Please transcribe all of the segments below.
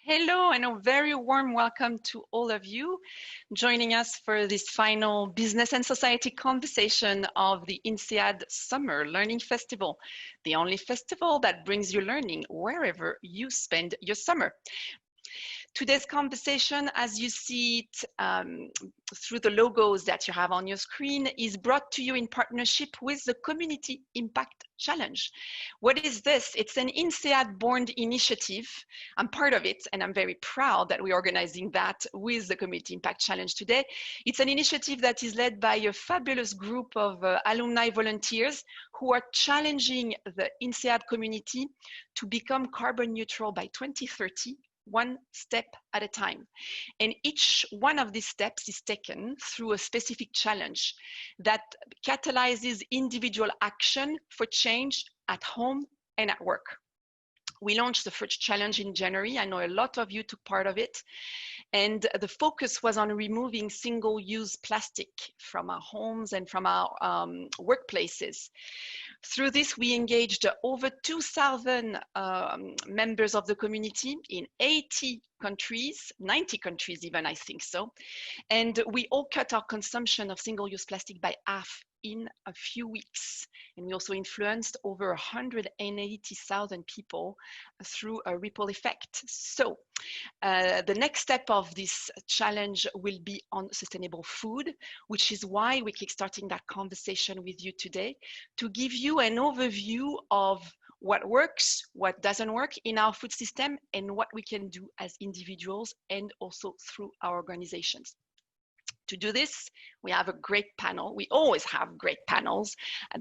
Hello and a very warm welcome to all of you joining us for this final business and society conversation of the INSEAD Summer Learning Festival, the only festival that brings you learning wherever you spend your summer. Today's conversation, as you see it through the logos that you have on your screen, is brought to you in partnership with the Community Impact Challenge. What is this? It's an INSEAD-born initiative. I'm part of it, and I'm very proud that we're organizing that with the Community Impact Challenge today. It's an initiative that is led by a fabulous group of alumni volunteers who are challenging the INSEAD community to become carbon neutral by 2030. One step at a time. And each one of these steps is taken through a specific challenge that catalyzes individual action for change at home and at work. We launched the first challenge in January. I know a lot of you took part of it. And the focus was on removing single-use plastic from our homes and from our workplaces. Through this, we engaged over 2,000 members of the community in 80 countries, 90 countries even, I think so. And we all cut our consumption of single-use plastic by half in a few weeks. And we also influenced over 180,000 people through a ripple effect. So the next step of this challenge will be on sustainable food, which is why we're kickstarting that conversation with you today, to give you an overview of what works, what doesn't work in our food system, and what we can do as individuals and also through our organizations. To do this, we have a great panel. We always have great panels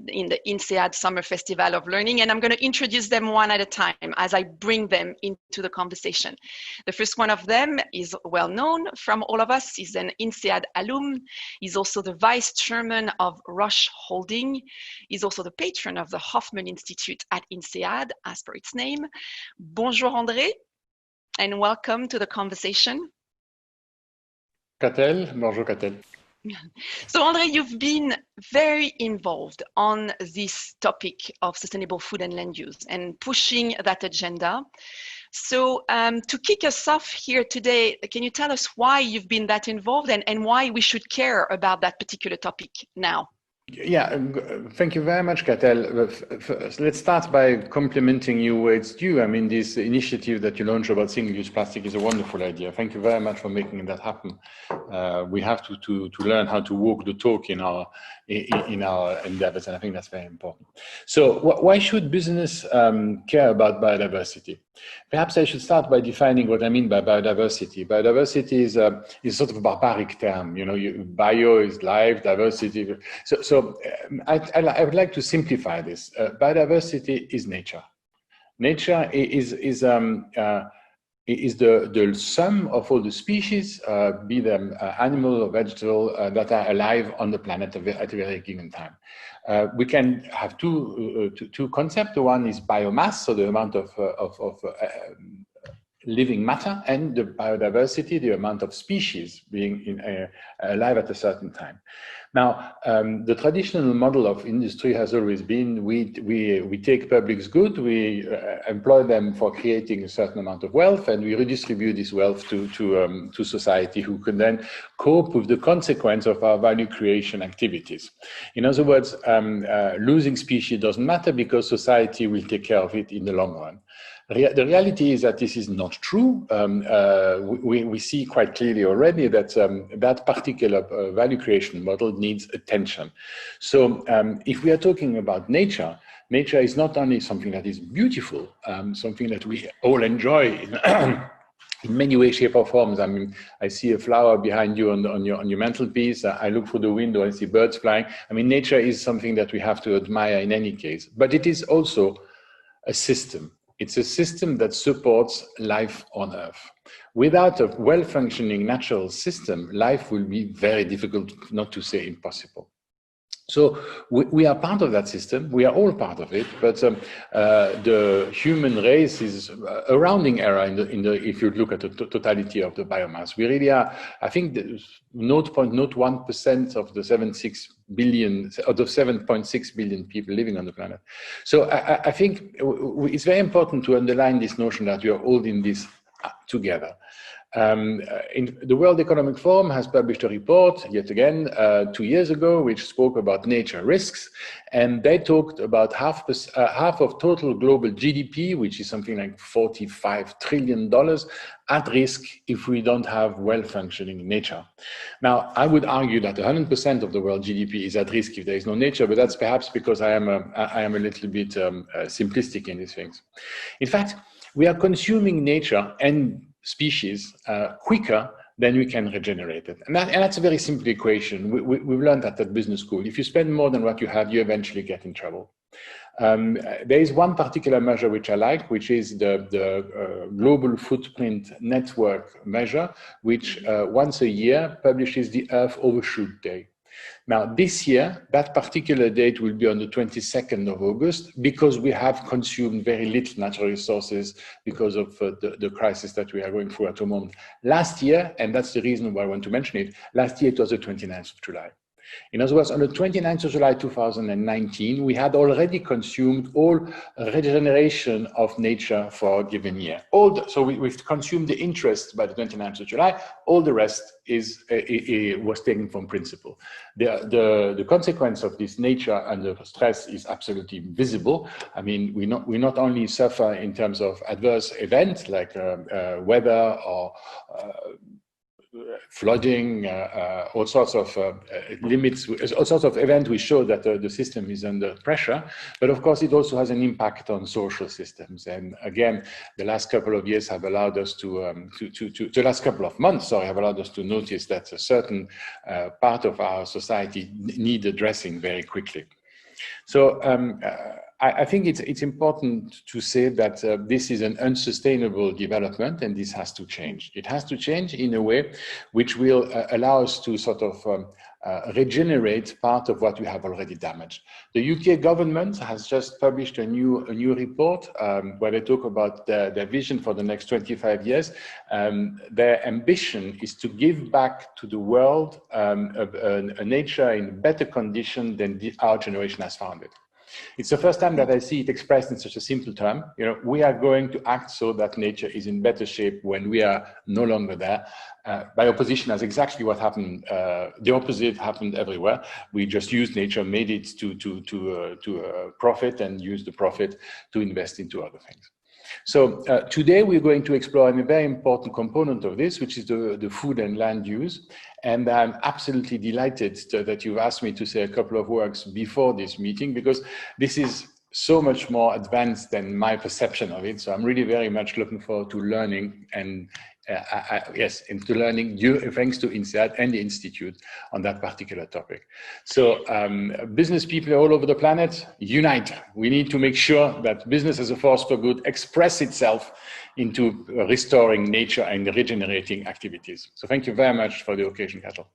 in the INSEAD Summer Festival of Learning, and I'm going to introduce them one at a time as I bring them into the conversation. The first one of them is well known from all of us. He's an INSEAD alum. He's also the vice chairman of Roche Holding. He's also the patron of the Hoffmann Institute at INSEAD, as per its name. Bonjour, André, and welcome to the conversation. Catel, bonjour Catel. So André, you've been very involved on this topic of sustainable food and land use and pushing that agenda. So to kick us off here today, can you tell us why you've been that involved and why we should care about that particular topic now? Yeah, thank you very much, Catel. Let's start by complimenting you where it's due. I mean, this initiative that you launched about single-use plastic is a wonderful idea. Thank you very much for making that happen. We have to learn how to walk the talk in our endeavors, and I think that's very important. So why should business care about biodiversity? Perhaps I should start by defining what I mean by biodiversity. Biodiversity is sort of a barbaric term. You know, bio is life, diversity. So I would like to simplify this. Biodiversity is nature. Nature is the sum of all the species, be them animal or vegetable, that are alive on the planet at a very given time. We can have two concepts. One is biomass, so the amount of living matter, and the biodiversity, the amount of species being alive at a certain time. Now, the traditional model of industry has always been we take public goods, we employ them for creating a certain amount of wealth, and we redistribute this wealth to society, who can then cope with the consequence of our value creation activities. In other words, losing species doesn't matter because society will take care of it in the long run. The reality is that this is not true. We see quite clearly already that that particular value creation model needs attention. So if we are talking about nature, nature is not only something that is beautiful, something that we all enjoy in many ways, shape, or forms. I mean, I see a flower behind you on your mantelpiece. I look through the window and see birds flying. I mean, nature is something that we have to admire in any case, but it is also a system. It's a system that supports life on Earth. Without a well-functioning natural system, life will be very difficult, not to say impossible. So we are part of that system. We are all part of it. But the human race is a rounding error if you look at the totality of the biomass. We really are. I think 0.01% of the 7.6 billion people living on the planet. So I think it's very important to underline this notion that we are all in this together. The World Economic Forum has published a report, yet again, 2 years ago, which spoke about nature risks. And they talked about half of total global GDP, which is something like $45 trillion, at risk if we don't have well-functioning nature. Now, I would argue that 100% of the world GDP is at risk if there is no nature, but that's perhaps because I am a little bit simplistic in these things. In fact, we are consuming nature and species quicker than we can regenerate it. And that's a very simple equation. We've learned that at business school. If you spend more than what you have, you eventually get in trouble. There is one particular measure which I like, which is the Global Footprint Network measure, which once a year publishes the Earth Overshoot Day. Now, this year, that particular date will be on the 22nd of August because we have consumed very little natural resources because of the crisis that we are going through at the moment. Last year, and that's the reason why I want to mention it, last year it was the 29th of July. In other words, on the 29th of July 2019, we had already consumed all regeneration of nature for a given year. So we've consumed the interest by the 29th of July. All the rest was taken from principle. The consequence of this nature under stress is absolutely visible. I mean, we not only suffer in terms of adverse events like weather or flooding, all sorts of limits, all sorts of events which show that the system is under pressure. But of course, it also has an impact on social systems. And again, the last couple of years have allowed us the last couple of months, have allowed us to notice that a certain part of our society need addressing very quickly. So I think it's important to say that this is an unsustainable development and this has to change. It has to change in a way which will allow us to sort of regenerate part of what we have already damaged. The UK government has just published a new report where they talk about their vision for the next 25 years. Their ambition is to give back to the world a nature in better condition than our generation has found it. It's the first time that I see it expressed in such a simple term. You know, we are going to act so that nature is in better shape when we are no longer there. By opposition, that's exactly what happened. The opposite happened everywhere. We just used nature, made it to profit, and used the profit to invest into other things. So today we're going to explore a very important component of this, which is the food and land use. And I'm absolutely delighted that you've asked me to say a couple of words before this meeting, because this is so much more advanced than my perception of it. So I'm really very much looking forward to learning and into learning thanks to INSEAD and the Institute on that particular topic. So business people all over the planet, unite. We need to make sure that business as a force for good express itself into restoring nature and regenerating activities. So thank you very much for the occasion, Katel.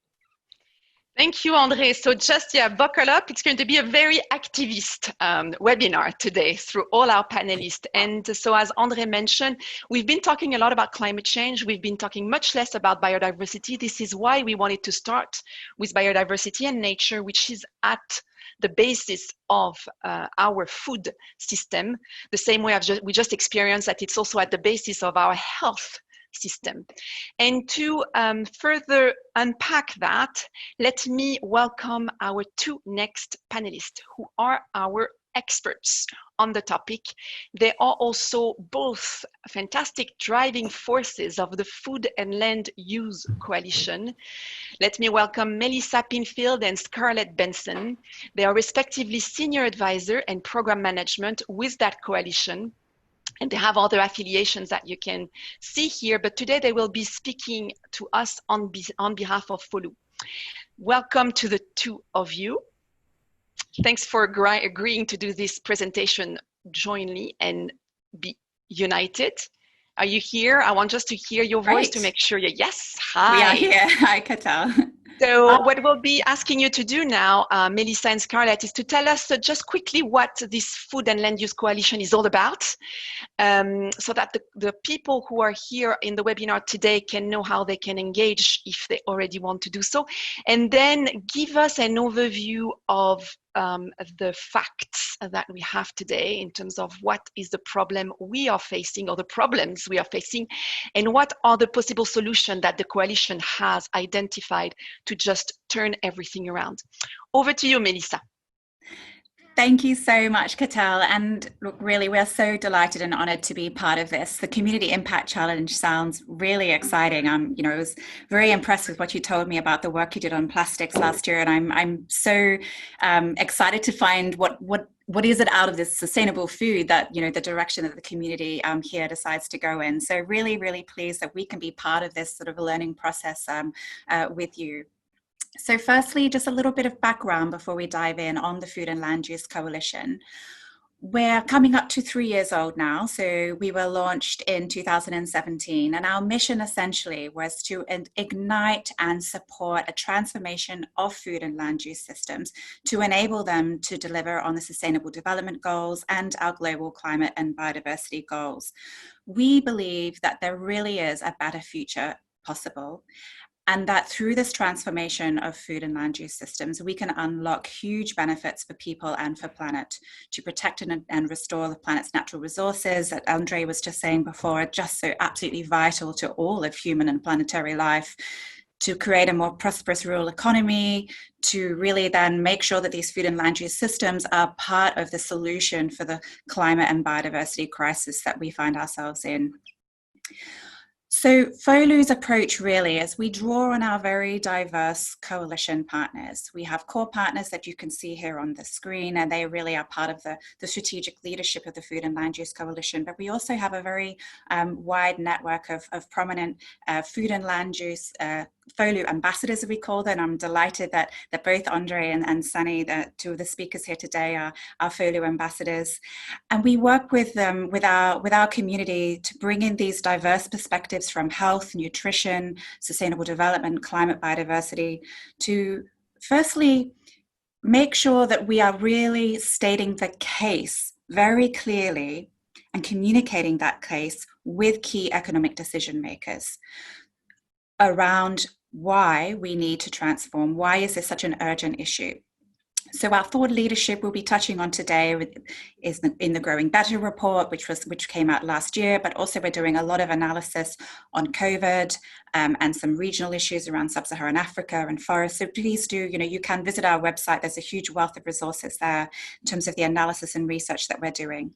Thank you, André. So just, buckle up. It's going to be a very activist webinar today through all our panelists. And so as André mentioned, we've been talking a lot about climate change. We've been talking much less about biodiversity. This is why we wanted to start with biodiversity and nature, which is at the basis of our food system, the same way we just experienced that it's also at the basis of our health system. And to further unpack that, let me welcome our two next panelists who are our experts on the topic. They are also both fantastic driving forces of the Food and Land Use Coalition. Let me welcome Melissa Pinfield and Scarlett Benson. They are respectively Senior Advisor and Program Management with that coalition. And they have other affiliations that you can see here, but today they will be speaking to us on behalf of FOLU. Welcome to the two of you. Thanks for agreeing to do this presentation jointly and be united. Are you here? I want just to hear your voice to make sure you're, yes, hi. We are here, hi Katel. So what we'll be asking you to do now, Melissa and Scarlett, is to tell us just quickly what this Food and Land Use Coalition is all about, so that the people who are here in the webinar today can know how they can engage if they already want to do so. And then give us an overview of the facts that we have today in terms of what is the problem we are facing or the problems we are facing, and what are the possible solutions that the coalition has identified to just turn everything around. Over to you, Melissa. Thank you so much, Catel. And look, really, we're so delighted and honored to be part of this. The Community Impact Challenge sounds really exciting. I was very impressed with what you told me about the work you did on plastics last year. And I'm so excited to find what is it out of this sustainable food that, the direction that the community here decides to go in. So really, really pleased that we can be part of this sort of learning process with you. So firstly, just a little bit of background before we dive in on the Food and Land Use Coalition. We're coming up to 3 years old now. So we were launched in 2017, and our mission essentially was to ignite and support a transformation of food and land use systems to enable them to deliver on the Sustainable Development Goals and our global climate and biodiversity goals. We believe that there really is a better future possible, and that through this transformation of food and land use systems, we can unlock huge benefits for people and for planet to protect and restore the planet's natural resources that Andre was just saying before, are just so absolutely vital to all of human and planetary life, to create a more prosperous rural economy, to really then make sure that these food and land use systems are part of the solution for the climate and biodiversity crisis that we find ourselves in. So FOLU's approach really is we draw on our very diverse coalition partners. We have core partners that you can see here on the screen, and they really are part of the strategic leadership of the Food and Land Use Coalition. But we also have a very wide network of prominent food and land use FOLU ambassadors, as we call them. I'm delighted that both Andre and Sunny, two of the speakers here today, are FOLU ambassadors. And we work with them, with our community, to bring in these diverse perspectives from health, nutrition, sustainable development, climate, biodiversity, to firstly make sure that we are really stating the case very clearly and communicating that case with key economic decision makers around why we need to transform. Why is this such an urgent issue? So our thought leadership we'll be touching on today is in the Growing Better report, which came out last year, but also we're doing a lot of analysis on COVID and some regional issues around sub-Saharan Africa and forests. So please do, you can visit our website. There's a huge wealth of resources there in terms of the analysis and research that we're doing.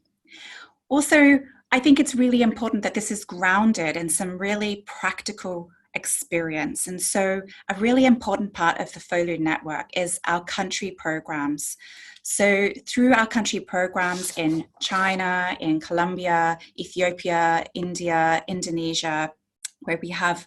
Also, I think it's really important that this is grounded in some really practical experience. And so a really important part of the FOLU network is our country programs. So through our country programs in China, in Colombia, Ethiopia, India, Indonesia, where we have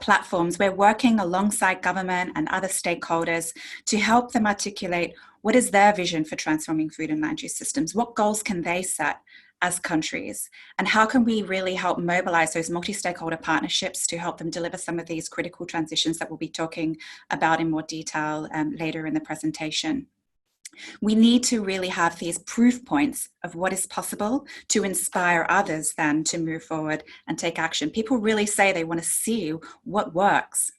platforms, we're working alongside government and other stakeholders to help them articulate what is their vision for transforming food and land use systems, what goals can they set as countries, and how can we really help mobilize those multi-stakeholder partnerships to help them deliver some of these critical transitions that we'll be talking about in more detail later in the presentation. We need to really have these proof points of what is possible to inspire others then to move forward and take action. People really say they want to see what works.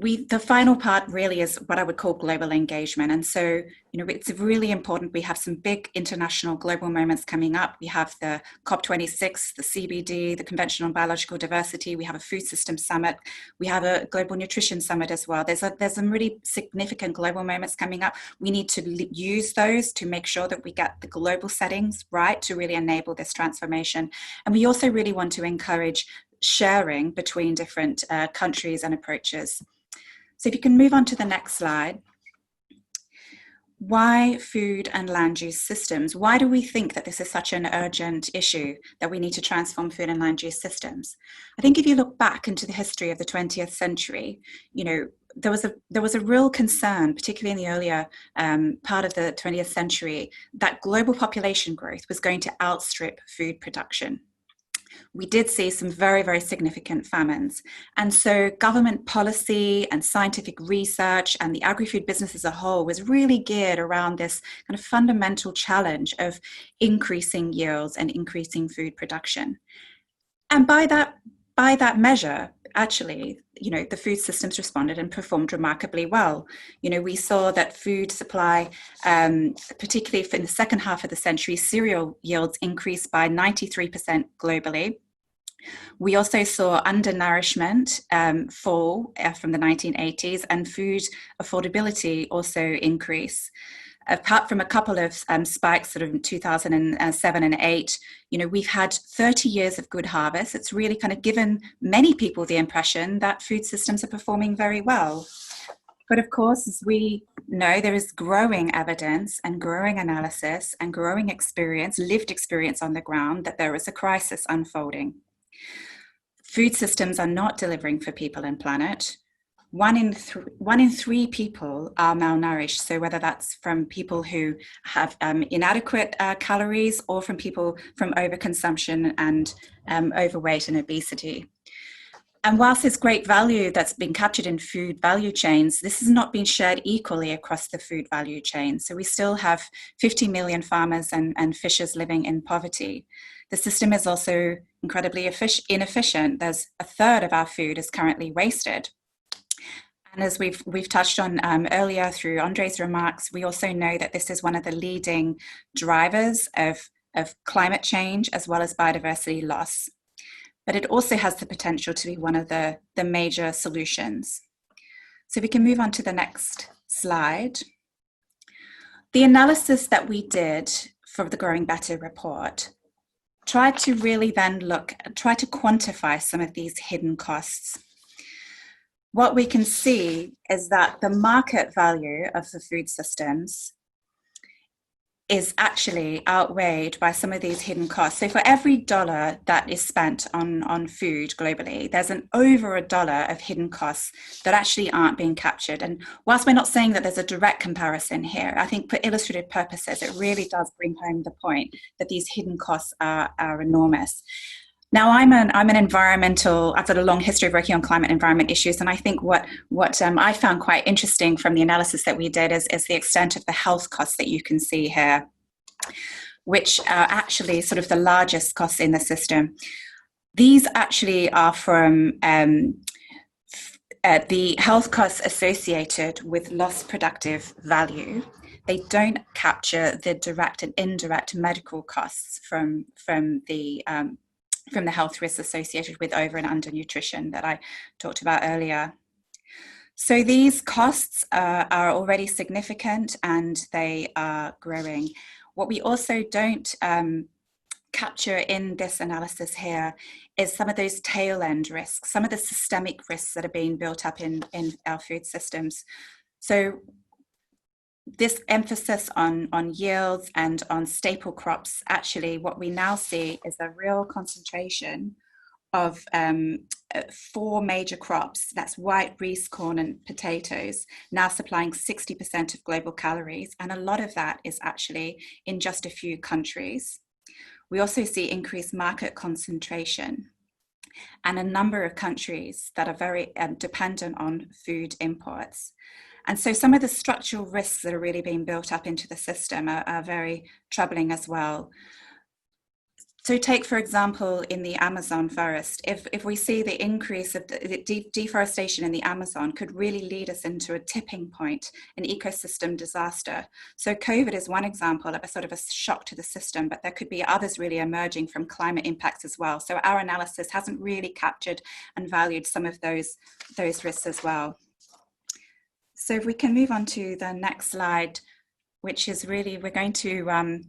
The final part really is what I would call global engagement. And so, it's really important. We have some big international global moments coming up. We have the COP26, the CBD, the Convention on Biological Diversity. We have a food system summit. We have a global nutrition summit as well. There's some really significant global moments coming up. We need to use those to make sure that we get the global settings right to really enable this transformation. And we also really want to encourage sharing between different countries and approaches. So if you can move on to the next slide. Why food and land use systems? Why do we think that this is such an urgent issue that we need to transform food and land use systems? I think if you look back into the history of the 20th century, there was a real concern, particularly in the earlier part of the 20th century, that global population growth was going to outstrip food production. We did see some very, very significant famines. And so government policy and scientific research and the agri-food business as a whole was really geared around this kind of fundamental challenge of increasing yields and increasing food production. And by that measure, actually, the food systems responded and performed remarkably well. We saw that food supply, particularly in the second half of the century, cereal yields increased by 93% globally. We also saw undernourishment fall from the 1980s, and food affordability also increase. Apart from a couple of spikes sort of in 2007 and 8, we've had 30 years of good harvest. It's really kind of given many people the impression that food systems are performing very well. But of course, as we know, there is growing evidence and growing analysis and growing experience, lived experience on the ground, that there is a crisis unfolding. Food systems are not delivering for people and planet. One in three people are malnourished. So whether that's from people who have inadequate calories, or from people from overconsumption and overweight and obesity. And whilst there's great value that's been captured in food value chains, this has not been shared equally across the food value chain. So we still have 50 million farmers and fishers living in poverty. The system is also incredibly inefficient. There's a third of our food is currently wasted. And as we've touched on earlier through Andre's remarks, we also know that this is one of the leading drivers of climate change as well as biodiversity loss. But it also has the potential to be one of the major solutions. So we can move on to the next slide. The analysis that we did for the Growing Better report tried to really then try to quantify some of these hidden costs. What we can see is that the market value of the food systems is actually outweighed by some of these hidden costs. So for every dollar that is spent on food globally, there's over $1 of hidden costs that actually aren't being captured. And whilst we're not saying that there's a direct comparison here, I think for illustrative purposes, it really does bring home the point that these hidden costs are enormous. Now, I've got a long history of working on climate and environment issues, and I think what I found quite interesting from the analysis that we did is the extent of the health costs that you can see here, which are actually sort of the largest costs in the system. These actually are from the health costs associated with lost productive value. They don't capture the direct and indirect medical costs from the health risks associated with over and undernutrition that I talked about earlier. So these costs are already significant, and they are growing. What we also don't capture in this analysis here is some of those tail end risks, some of the systemic risks that are being built up in our food systems. So this emphasis on yields and on staple crops, actually what we now see is a real concentration of 4 major crops. That's white, rice, corn and potatoes, now supplying 60% of global calories. And a lot of that is actually in just a few countries. We also see increased market concentration and a number of countries that are very dependent on food imports. And so some of the structural risks that are really being built up into the system are very troubling as well. So take, for example, in the Amazon forest, if we see the increase of the deforestation in the Amazon could really lead us into a tipping point, an ecosystem disaster. So COVID is one example of a sort of a shock to the system, but there could be others really emerging from climate impacts as well. So our analysis hasn't really captured and valued some of those risks as well. So if we can move on to the next slide, which is really, we're going to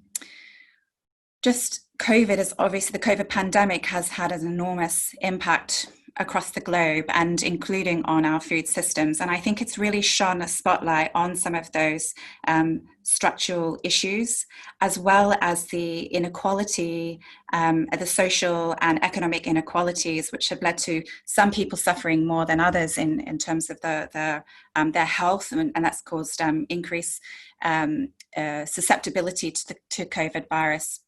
just COVID is obviously, the COVID pandemic has had an enormous impact across the globe and including on our food systems. And I think it's really shone a spotlight on some of those structural issues, as well as the inequality, the social and economic inequalities, which have led to some people suffering more than others in terms of their health, and that's caused increased susceptibility to COVID virus.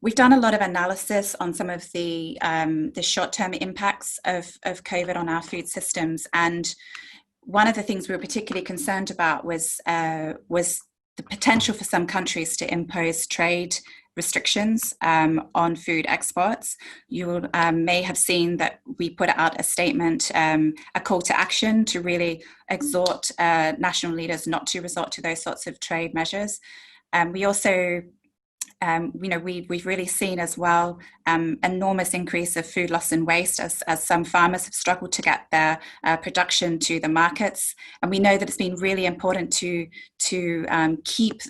We've done a lot of analysis on some of the short-term impacts of COVID on our food systems, and one of the things we were particularly concerned about was the potential for some countries to impose trade restrictions on food exports. You may have seen that we put out a statement, a call to action to really exhort national leaders not to resort to those sorts of trade measures. We also we've really seen as well enormous increase of food loss and waste as some farmers have struggled to get their production to the markets. And we know that it's been really important to keep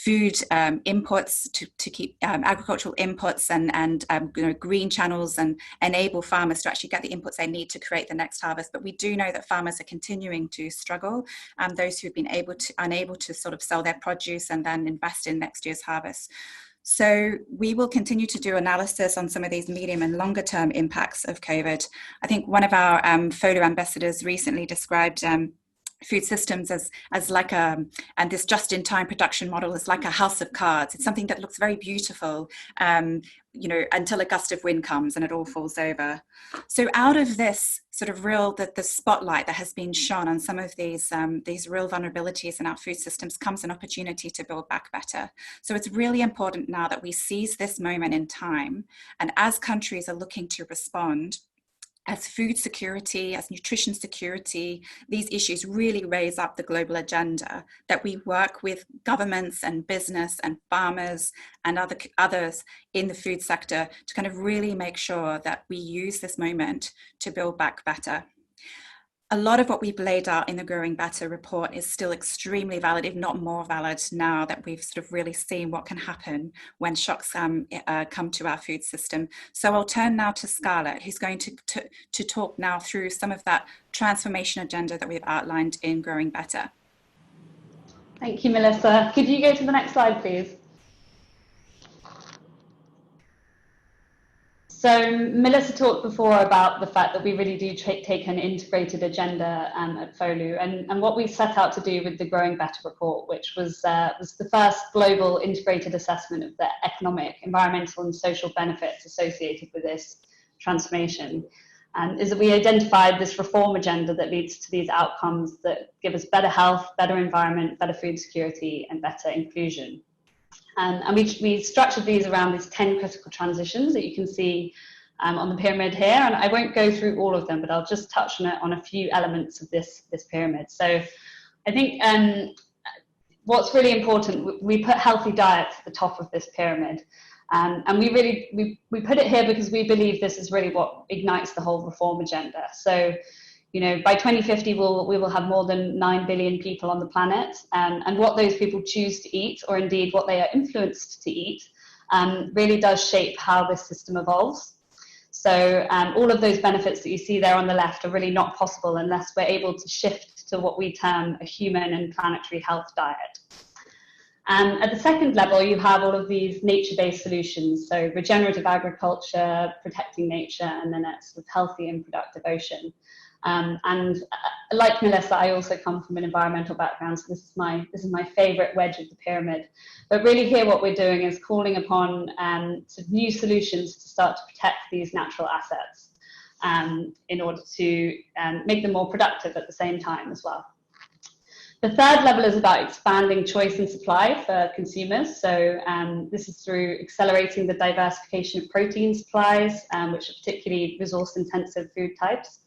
food imports, to keep agricultural inputs and green channels, and enable farmers to actually get the inputs they need to create the next harvest. But we do know that farmers are continuing to struggle, those who've been unable to sort of sell their produce and then invest in next year's harvest. So we will continue to do analysis on some of these medium and longer term impacts of COVID. I think one of our photo ambassadors recently described food systems as like and this just-in-time production model is like a house of cards. It's something that looks very beautiful, until a gust of wind comes and it all falls over. So out of this sort of the spotlight that has been shone on some of these real vulnerabilities in our food systems comes an opportunity to build back better. So it's really important now that we seize this moment in time, and as countries are looking to respond, as food security, as nutrition security, these issues really raise up the global agenda, that we work with governments and business and farmers and others in the food sector to kind of really make sure that we use this moment to build back better. A lot of what we've laid out in the Growing Better report is still extremely valid, if not more valid, now that we've sort of really seen what can happen when shocks come to our food system. So I'll turn now to Scarlett, who's going to talk now through some of that transformation agenda that we've outlined in Growing Better. Thank you, Melissa. Could you go to the next slide, please? So Melissa talked before about the fact that we really do take an integrated agenda at FOLU, and what we set out to do with the Growing Better report, which was the first global integrated assessment of the economic, environmental and social benefits associated with this transformation, is that we identified this reform agenda that leads to these outcomes that give us better health, better environment, better food security and better inclusion. And we structured these around these 10 critical transitions that you can see on the pyramid here. And I won't go through all of them, but I'll just touch on a few elements of this pyramid. So I think what's really important, we put healthy diet at the top of this pyramid. And we put it here because we believe this is really what ignites the whole reform agenda. So, by 2050, we will have more than 9 billion people on the planet, and what those people choose to eat, or indeed what they are influenced to eat, really does shape how this system evolves. So all of those benefits that you see there on the left are really not possible unless we're able to shift to what we term a human and planetary health diet. At the second level, you have all of these nature-based solutions, so regenerative agriculture, protecting nature, and then a sort of healthy and productive ocean. And like Melissa, I also come from an environmental background, so this is my favorite wedge of the pyramid. But really here what we're doing is calling upon sort of new solutions to start to protect these natural assets in order to make them more productive at the same time as well. The third level is about expanding choice and supply for consumers. So this is through accelerating the diversification of protein supplies, which are particularly resource-intensive food types.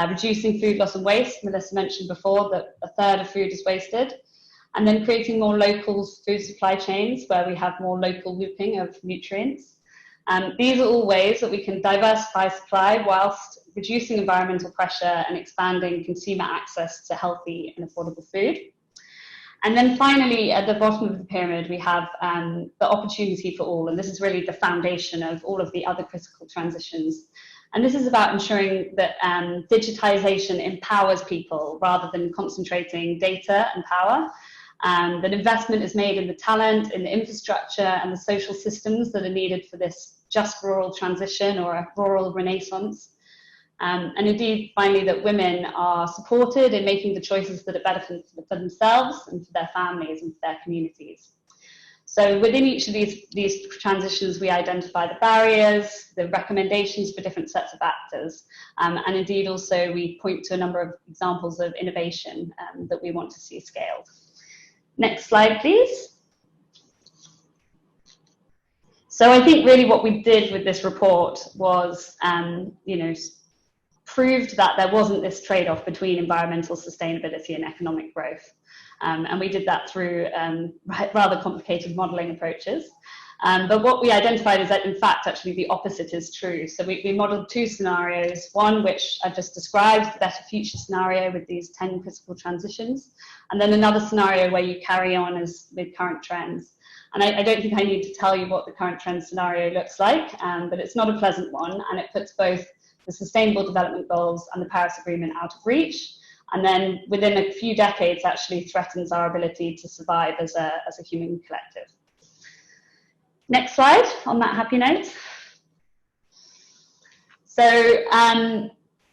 Reducing food loss and waste. Melissa mentioned before that a third of food is wasted. And then creating more local food supply chains where we have more local looping of nutrients. These are all ways that we can diversify supply whilst reducing environmental pressure and expanding consumer access to healthy and affordable food. And then finally, at the bottom of the pyramid, we have the opportunity for all. And this is really the foundation of all of the other critical transitions. And this is about ensuring that digitization empowers people rather than concentrating data and power. That investment is made in the talent, in the infrastructure and the social systems that are needed for this just rural transition or a rural renaissance. And indeed, finally, that women are supported in making the choices that are better for themselves and for their families and for their communities. So within each of these transitions, we identify the barriers, the recommendations for different sets of actors, and indeed also we point to a number of examples of innovation that we want to see scaled. Next slide, please. So I think really what we did with this report was, proved that there wasn't this trade-off between environmental sustainability and economic growth. And we did that through rather complicated modelling approaches. But what we identified is that, in fact, actually the opposite is true. So we modelled two scenarios, one which I've just described, the better future scenario with these 10 critical transitions, and then another scenario where you carry on as with current trends. And I don't think I need to tell you what the current trend scenario looks like, but it's not a pleasant one, and it puts both the Sustainable Development Goals and the Paris Agreement out of reach, and then within a few decades actually threatens our ability to survive as a human collective. Next slide, on that happy note. So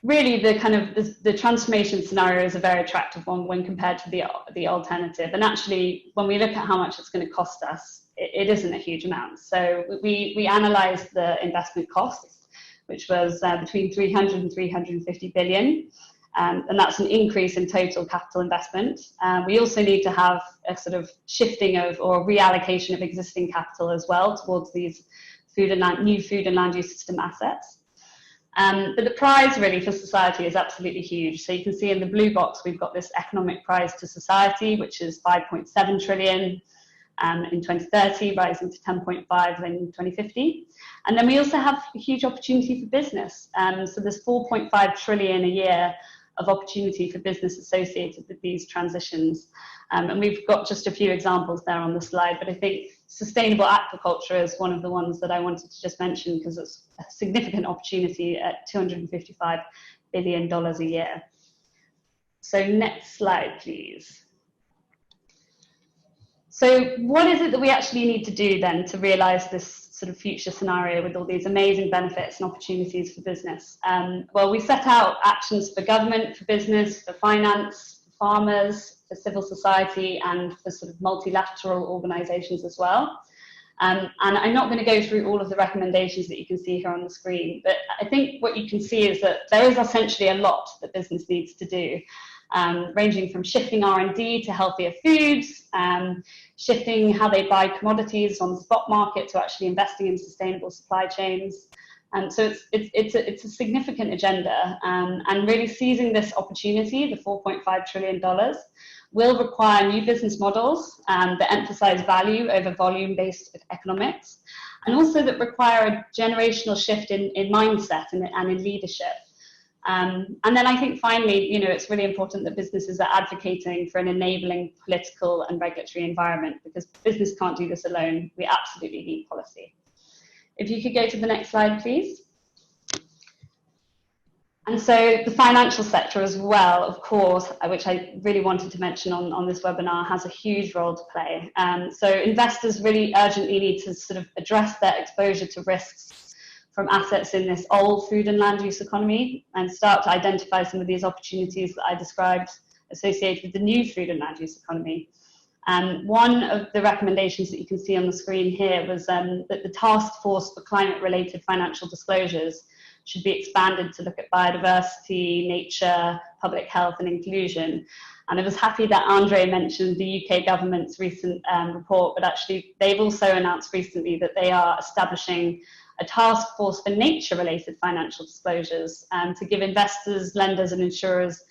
really the transformation scenario is a very attractive one when compared to the alternative. And actually, when we look at how much it's going to cost us, it isn't a huge amount. So we analysed the investment costs, which was between 300 and 350 billion. And that's an increase in total capital investment. We also need to have a sort of shifting of or reallocation of existing capital as well towards these new food and land use system assets. But the prize really for society is absolutely huge. So you can see in the blue box, we've got this economic prize to society, which is 5.7 trillion in 2030, rising to 10.5 in 2050. And then we also have a huge opportunity for business. So there's 4.5 trillion a year of opportunity for business associated with these transitions. And we've got just a few examples there on the slide, but I think sustainable aquaculture is one of the ones that I wanted to just mention because it's a significant opportunity at $255 billion a year. So next slide, please. So what is it that we actually need to do then to realise this sort of future scenario with all these amazing benefits and opportunities for business? Well, we set out actions for government, for business, for finance, for farmers, for civil society, and for sort of multilateral organisations as well. And I'm not going to go through all of the recommendations that you can see here on the screen, but I think what you can see is that there is essentially a lot that business needs to do. Ranging from shifting R&D to healthier foods, shifting how they buy commodities on the spot market to actually investing in sustainable supply chains. So it's a significant agenda, and really seizing this opportunity, the $4.5 trillion, will require new business models that emphasize value over volume-based economics, and also that require a generational shift in mindset and in leadership. And then I think finally, it's really important that businesses are advocating for an enabling political and regulatory environment, because business can't do this alone. We absolutely need policy. If you could go to the next slide, please. And so the financial sector as well, of course, which I really wanted to mention on this webinar, has a huge role to play. So investors really urgently need to sort of address their exposure to risks from assets in this old food and land use economy and start to identify some of these opportunities that I described associated with the new food and land use economy. One of the recommendations that you can see on the screen here was that the task force for climate-related financial disclosures should be expanded to look at biodiversity, nature, public health and inclusion. And I was happy that Andre mentioned the UK government's recent report, but actually they've also announced recently that they are establishing a task force for nature-related financial disclosures to give investors, lenders and insurers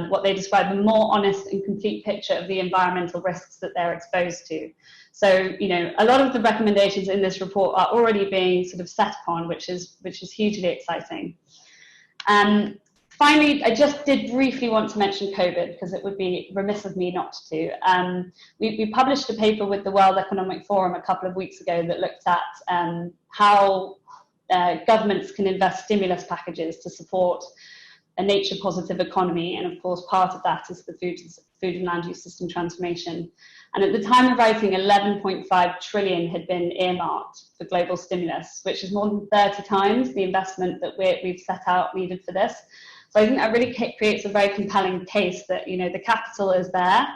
what they describe a more honest and complete picture of the environmental risks that they're exposed to. So, a lot of the recommendations in this report are already being sort of set upon, which is hugely exciting. Finally, I just did briefly want to mention COVID, because it would be remiss of me not to. We published a paper with the World Economic Forum a couple of weeks ago that looked at how governments can invest stimulus packages to support a nature-positive economy, and of course part of that is the food and land use system transformation. And at the time of writing, 11.5 trillion had been earmarked for global stimulus, which is more than 30 times the investment that we've set out needed for this. So I think that really creates a very compelling case that the capital is there.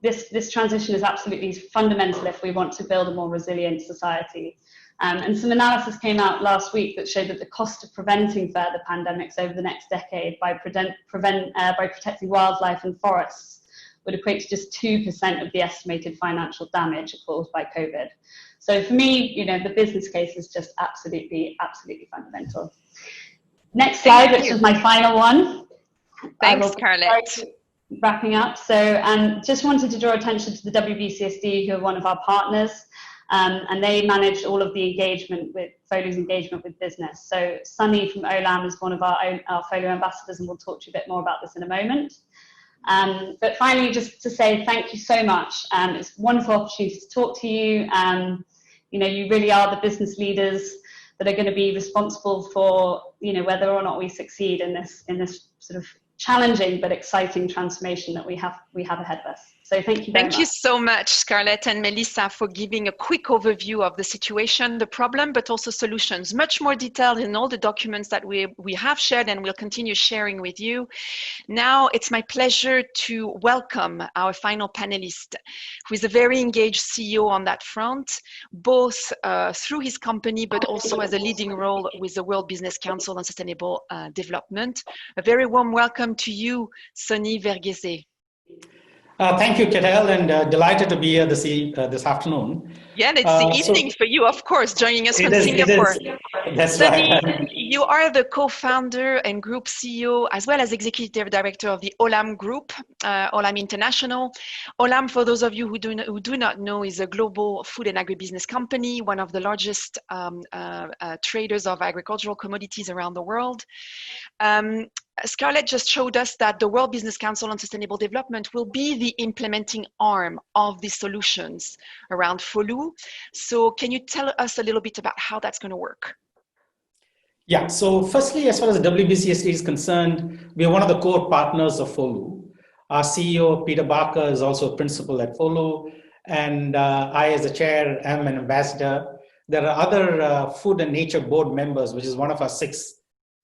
This transition is absolutely fundamental if we want to build a more resilient society. And some analysis came out last week that showed that the cost of preventing further pandemics over the next decade by protecting wildlife and forests would equate to just 2% of the estimated financial damage caused by COVID. So for me, you know, the business case is just absolutely fundamental. Next slide, which is my final one. Thanks, Scarlett. Wrapping up. So just wanted to draw attention to the WBCSD, who are one of our partners. And they manage all of the engagement with Folio's engagement with business. So Sunny from Olam is one of our Folio ambassadors, and we'll talk to you a bit more about this in a moment. But finally, just to say thank you so much. It's a wonderful opportunity to talk to you. You know, you really are the business leaders that are going to be responsible for, you know, whether or not we succeed in this sort of challenging but exciting transformation that we have ahead of us. So thank you very much. Thank you so much, Scarlett and Melissa, for giving a quick overview of the situation, the problem, but also solutions. Much more detailed in all the documents that we have shared and we'll continue sharing with you. Now it's my pleasure to welcome our final panelist, who is a very engaged CEO on that front, both through his company, but also as a leading role with the World Business Council on Sustainable Development. A very warm welcome to you, Sonny Verghese. Thank you, Ketel, and delighted to be here this afternoon. Yeah, and it's the evening for you, of course, joining us from Singapore. That's Sonny, right. you are the co-founder and group CEO, as well as executive director of the Olam Group, Olam International. Olam, for those of you who do not know, is a global food and agribusiness company, one of the largest traders of agricultural commodities around the world. Scarlett just showed us that the World Business Council on Sustainable Development will be the implementing arm of the solutions around FOLU. So can you tell us a little bit about how that's going to work? Yeah, so firstly, as far as the WBCSD is concerned, we are one of the core partners of FOLU. Our CEO, Peter Barker, is also a principal at FOLU, and I, as a chair, am an ambassador. There are other food and nature board members, which is one of our 6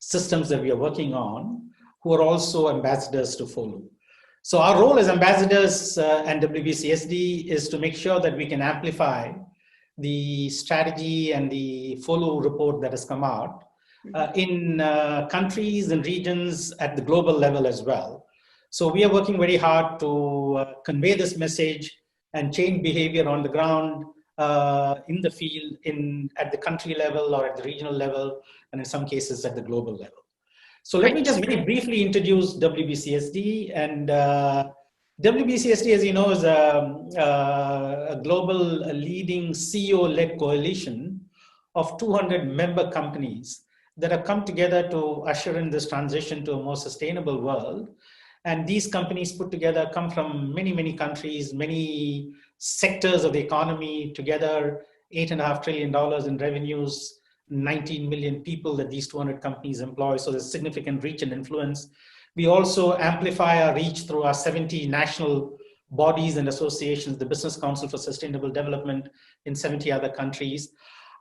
systems that we are working on, who are also ambassadors to FOLU. So our role as ambassadors and WBCSD is to make sure that we can amplify the strategy and the FOLU report that has come out in countries and regions at the global level as well. So we are working very hard to convey this message and change behavior on the ground in the field, at the country level or at the regional level, and in some cases at the global level. So let me just very briefly introduce WBCSD. And WBCSD, as you know, is a global leading CEO-led coalition of 200 member companies that have come together to usher in this transition to a more sustainable world. And these companies put together come from many, many countries, many sectors of the economy, together $8.5 trillion in revenues, 19 million people that these 200 companies employ. So there's significant reach and influence. We also amplify our reach through our 70 national bodies and associations, the Business Council for Sustainable Development in 70 other countries.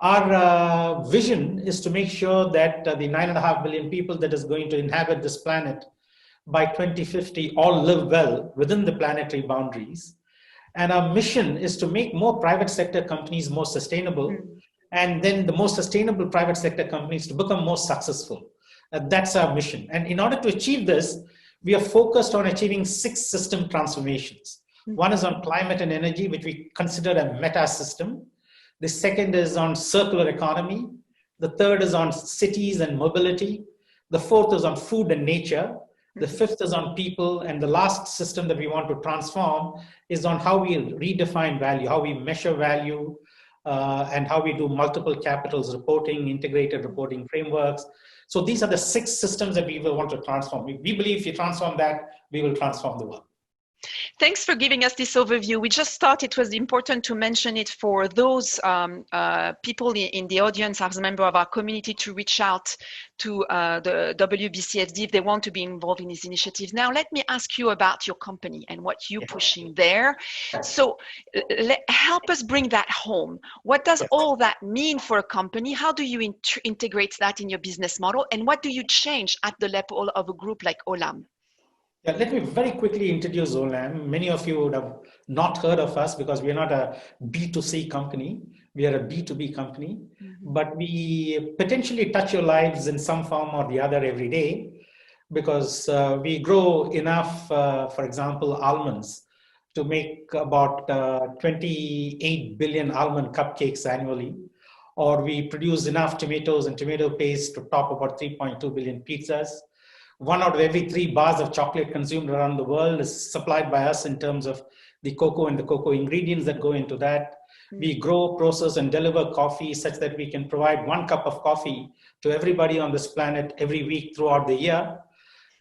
Our vision is to make sure that the 9.5 billion people that is going to inhabit this planet by 2050 all live well within the planetary boundaries. And our mission is to make more private sector companies more sustainable, and then the most sustainable private sector companies to become more successful. That's our mission. And in order to achieve this, we are focused on achieving 6 system transformations. One is on climate and energy, which we consider a meta system. The second is on circular economy. The third is on cities and mobility. The fourth is on food and nature. The fifth is on people. And the last system that we want to transform is on how we redefine value, how we measure value, and how we do multiple capitals reporting, integrated reporting frameworks. So these are the 6 systems that we will want to transform. We believe if you transform that, we will transform the world. Thanks for giving us this overview. We just thought it was important to mention it for those people in the audience as a member of our community to reach out to the WBCSD if they want to be involved in these initiatives. Now, let me ask you about your company and what you're pushing there. So help us bring that home. What does all that mean for a company? How do you integrate that in your business model? And what do you change at the level of a group like Olam? Yeah, let me very quickly introduce Olam. Many of you would have not heard of us because we are not a B2C company. We are a B2B company, but we potentially touch your lives in some form or the other every day because we grow enough, for example, almonds to make about 28 billion almond cupcakes annually. Or we produce enough tomatoes and tomato paste to top about 3.2 billion pizzas. 1 out of every 3 bars of chocolate consumed around the world is supplied by us in terms of the cocoa and the cocoa ingredients that go into that. We grow, process, and deliver coffee such that we can provide 1 cup of coffee to everybody on this planet every week throughout the year.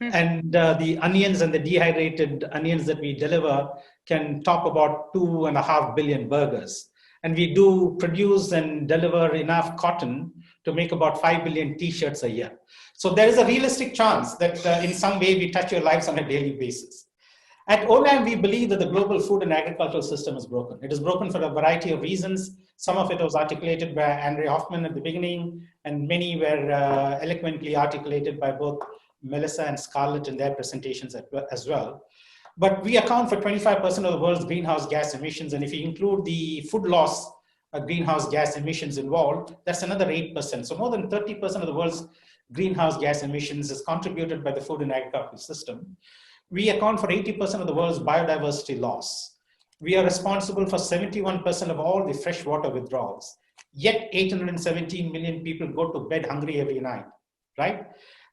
And the onions and the dehydrated onions that we deliver can top about 2.5 billion burgers. And we do produce and deliver enough cotton to make about 5 billion t-shirts a year. So there is a realistic chance that in some way we touch your lives on a daily basis. At Olam, we believe that the global food and agricultural system is broken. It is broken for a variety of reasons. Some of it was articulated by INSEAD Hoffmann at the beginning, and many were eloquently articulated by both Melissa and Scarlett in their presentations as well. But we account for 25% of the world's greenhouse gas emissions. And if you include the food loss greenhouse gas emissions involved, that's another 8%. So more than 30% of the world's greenhouse gas emissions is contributed by the food and agricultural system. We account for 80% of the world's biodiversity loss. We are responsible for 71% of all the freshwater withdrawals. Yet 817 million people go to bed hungry every night, right?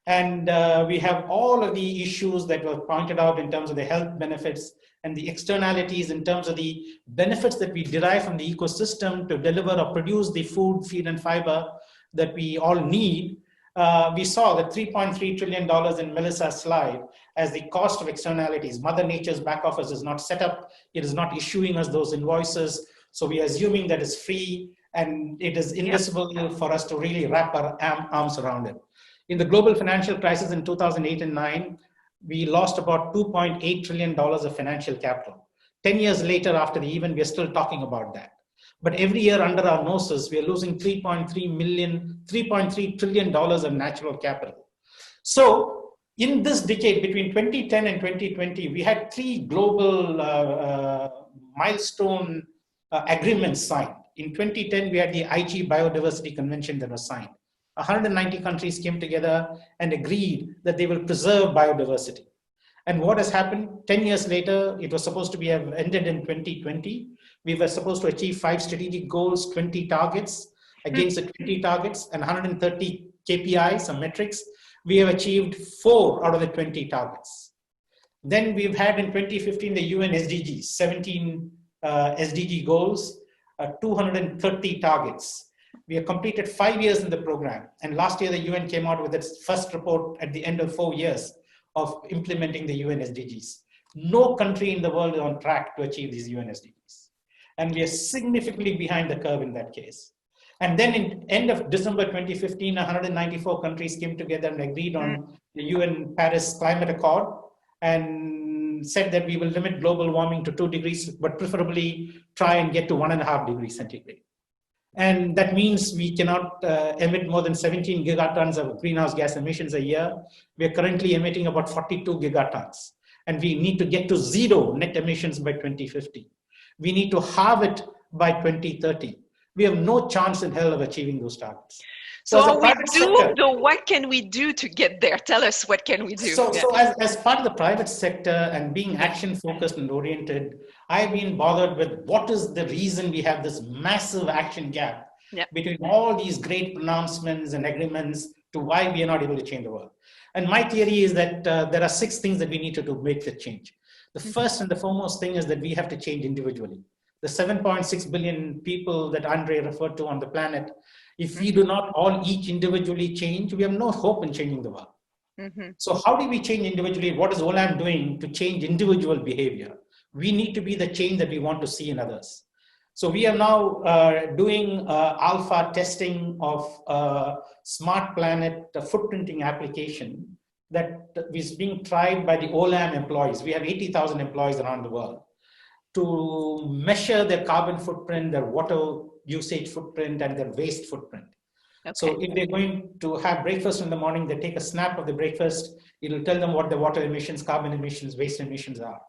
And we have all of the issues that were pointed out in terms of the health benefits and the externalities in terms of the benefits that we derive from the ecosystem to deliver or produce the food, feed, and fiber that we all need. We saw that $3.3 trillion in Melissa's slide as the cost of externalities. Mother Nature's back office is not set up. It is not issuing us those invoices. So we are assuming that it's free and it is invisible for us to really wrap our arms around it. In the global financial crisis in 2008 and 9, we lost about $2.8 trillion of financial capital. 10 years later after the event, we are still talking about that. But every year under our noses, we are losing $3.3 trillion of natural capital. So in this decade, between 2010 and 2020, we had 3 global milestone agreements signed. In 2010, we had the IG Biodiversity Convention that was signed. 190 countries came together and agreed that they will preserve biodiversity. And what has happened? 10 years later, it was supposed to have ended in 2020. We were supposed to achieve 5 strategic goals, 20 targets against the 20 targets and 130 KPIs, some metrics. We have achieved 4 out of the 20 targets. Then we've had in 2015 the UN SDGs, 17 SDG goals, 230 targets. We have completed 5 years in the program. And last year, the UN came out with its first report at the end of 4 years of implementing the UN SDGs. No country in the world is on track to achieve these UN SDGs. And we are significantly behind the curve in that case. And then in end of December 2015, 194 countries came together and agreed on the UN Paris Climate Accord and said that we will limit global warming to 2 degrees, but preferably try and get to 1.5 degrees centigrade. And that means we cannot emit more than 17 gigatons of greenhouse gas emissions a year. We are currently emitting about 42 gigatons. And we need to get to 0 net emissions by 2050. We need to halve it by 2030. We have no chance in hell of achieving those targets. So what can we do to get there? Tell us, what can we do? So as part of the private sector and being action focused and oriented, I've been bothered with what is the reason we have this massive action gap between all these great pronouncements and agreements to why we are not able to change the world. And my theory is that there are 6 things that we need to do to make the change. The first and the foremost thing is that we have to change individually. The 7.6 billion people that Andre referred to on the planet, if we do not all each individually change, we have no hope in changing the world. So how do we change individually? What is Olam doing to change individual behavior? We need to be the change that we want to see in others. So we are now doing alpha testing of Smart Planet footprinting application that is being tried by the Olam employees. We have 80,000 employees around the world to measure their carbon footprint, their water usage footprint, and their waste footprint. Okay. So if they're going to have breakfast in the morning, they take a snap of the breakfast. It'll tell them what the water emissions, carbon emissions, waste emissions are.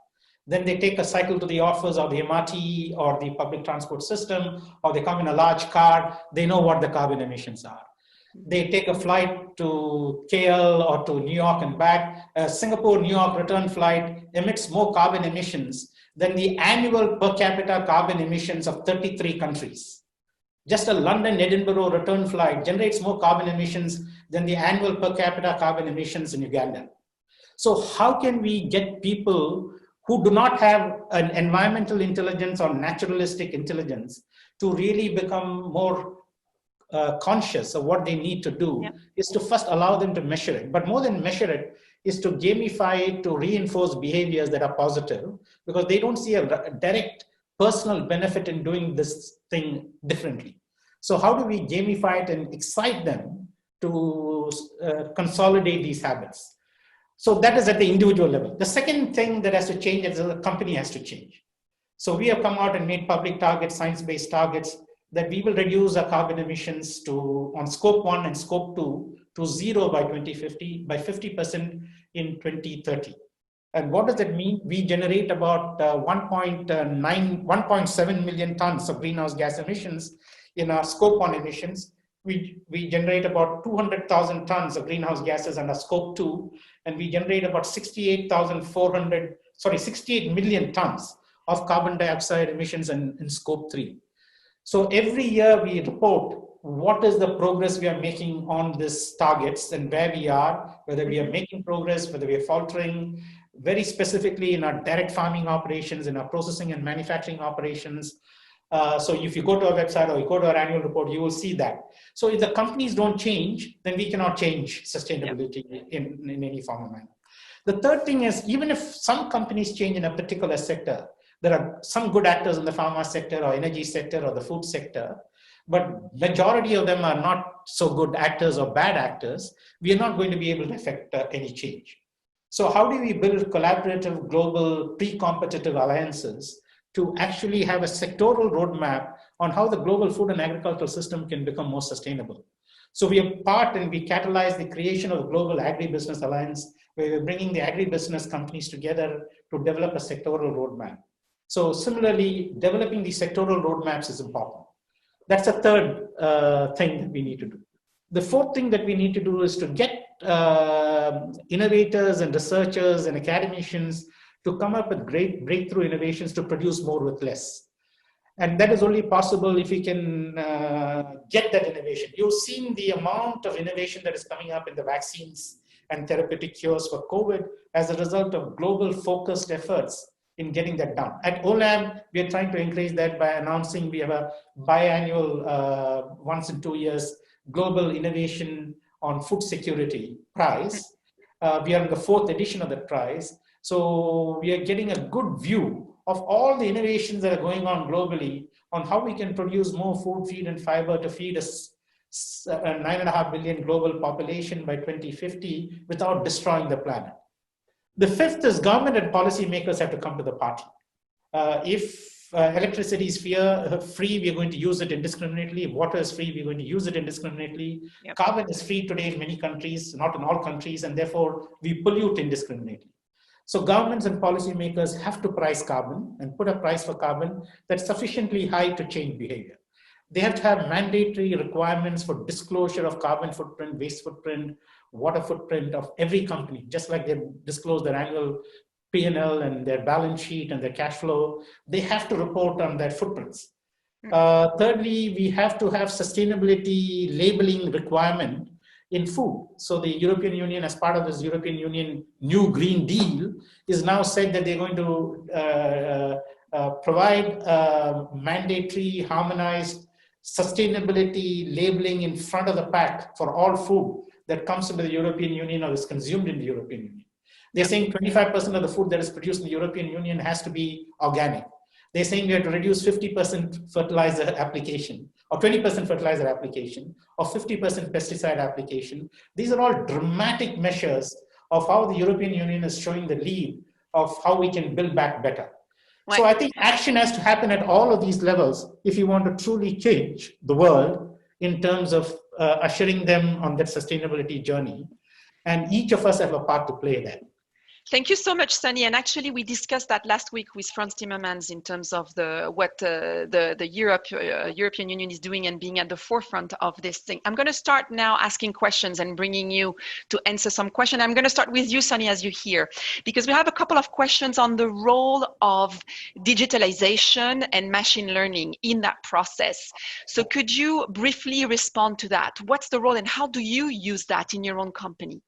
Then they take a cycle to the office or the MRT or the public transport system, or they come in a large car. They know what the carbon emissions are. They take a flight to KL or to New York and back. A Singapore-New York return flight emits more carbon emissions than the annual per capita carbon emissions of 33 countries. Just a London-Edinburgh return flight generates more carbon emissions than the annual per capita carbon emissions in Uganda. So how can we get people who do not have an environmental intelligence or naturalistic intelligence to really become more conscious of what they need to do, is to first allow them to measure it. But more than measure it, is to gamify it, to reinforce behaviors that are positive, because they don't see a direct personal benefit in doing this thing differently. So how do we gamify it and excite them to consolidate these habits? So that is at the individual level. The second thing that has to change is the company has to change. So we have come out and made public targets, science-based targets, that we will reduce our carbon emissions to, on scope 1 and scope 2, to 0 by 2050, by 50% in 2030. And what does that mean? We generate about 1.7 million tons of greenhouse gas emissions in our scope 1 emissions. We generate about 200,000 tons of greenhouse gases under scope 2, and we generate about 68 million tons of carbon dioxide emissions in scope 3. So every year we report what is the progress we are making on these targets and where we are, whether we are making progress, whether we are faltering, very specifically in our direct farming operations, in our processing and manufacturing operations. So if you go to our website or you go to our annual report, you will see that. So if the companies don't change, then we cannot change sustainability in any form or manner. The third thing is, even if some companies change in a particular sector, there are some good actors in the pharma sector or energy sector or the food sector, but majority of them are not so good actors or bad actors. We are not going to be able to affect any change. So how do we build collaborative, global, pre-competitive alliances to actually have a sectoral roadmap on how the global food and agricultural system can become more sustainable? So we are part and we catalyze the creation of a global agribusiness alliance, where we're bringing the agribusiness companies together to develop a sectoral roadmap. So similarly, developing these sectoral roadmaps is important. That's a third thing that we need to do. The fourth thing that we need to do is to get innovators and researchers and academicians to come up with great breakthrough innovations to produce more with less. And that is only possible if we can get that innovation. You've seen the amount of innovation that is coming up in the vaccines and therapeutic cures for COVID as a result of global focused efforts in getting that done. At OLAB, we are trying to encourage that by announcing we have a biannual, once in 2 years, Global Innovation on Food Security prize. We are in the 4th edition of that prize. So we are getting a good view of all the innovations that are going on globally on how we can produce more food, feed, and fiber to feed a 9.5 billion global population by 2050 without destroying the planet. The fifth is government and policymakers have to come to the party. If electricity is free, we're going to use it indiscriminately. If water is free, we're going to use it indiscriminately. Yep. Carbon is free today in many countries, not in all countries, and therefore we pollute indiscriminately. So governments and policymakers have to price carbon and put a price for carbon that's sufficiently high to change behavior. They have to have mandatory requirements for disclosure of carbon footprint, waste footprint, water footprint of every company, just like they disclose their annual P&L and their balance sheet and their cash flow. They have to report on their footprints. Thirdly, we have to have sustainability labeling requirement in food. So the European Union, as part of this European Union New Green Deal, is now said that they're going to provide mandatory, harmonized sustainability labeling in front of the pack for all food that comes into the European Union or is consumed in the European Union. They're saying 25% of the food that is produced in the European Union has to be organic. They're saying we have to reduce 50% fertilizer application, or 20% fertilizer application, or 50% pesticide application. These are all dramatic measures of how the European Union is showing the lead of how we can build back better. So I think action has to happen at all of these levels if you want to truly change the world in terms of ushering them on that sustainability journey. And each of us have a part to play there. Thank you so much, Sunny. And actually, we discussed that last week with Frans Timmermans in terms of what the European Union is doing and being at the forefront of this thing. I'm going to start now asking questions and bringing you to answer some questions. I'm going to start with you, Sunny, as you hear, because we have a couple of questions on the role of digitalization and machine learning in that process. So could you briefly respond to that? What's the role and how do you use that in your own company?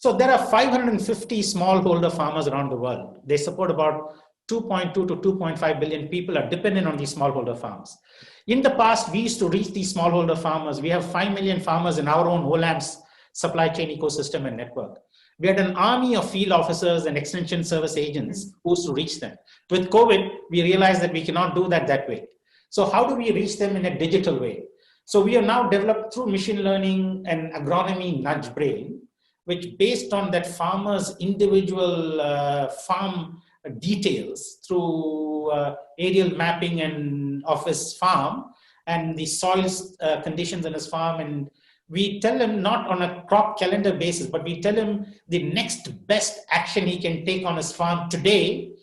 So there are 550 smallholder farmers around the world. They support about 2.2 to 2.5 billion people are dependent on these smallholder farms. In the past, we used to reach these smallholder farmers. We have 5 million farmers in our own Holland's supply chain ecosystem and network. We had an army of field officers and extension service agents who used to reach them. With COVID, we realized that we cannot do that way. So how do we reach them in a digital way? So we are now developed through machine learning and agronomy nudge brain, which based on that farmer's individual farm details through aerial mapping and of his farm and the soil conditions in his farm. And we tell him not on a crop calendar basis, but we tell him the next best action he can take on his farm today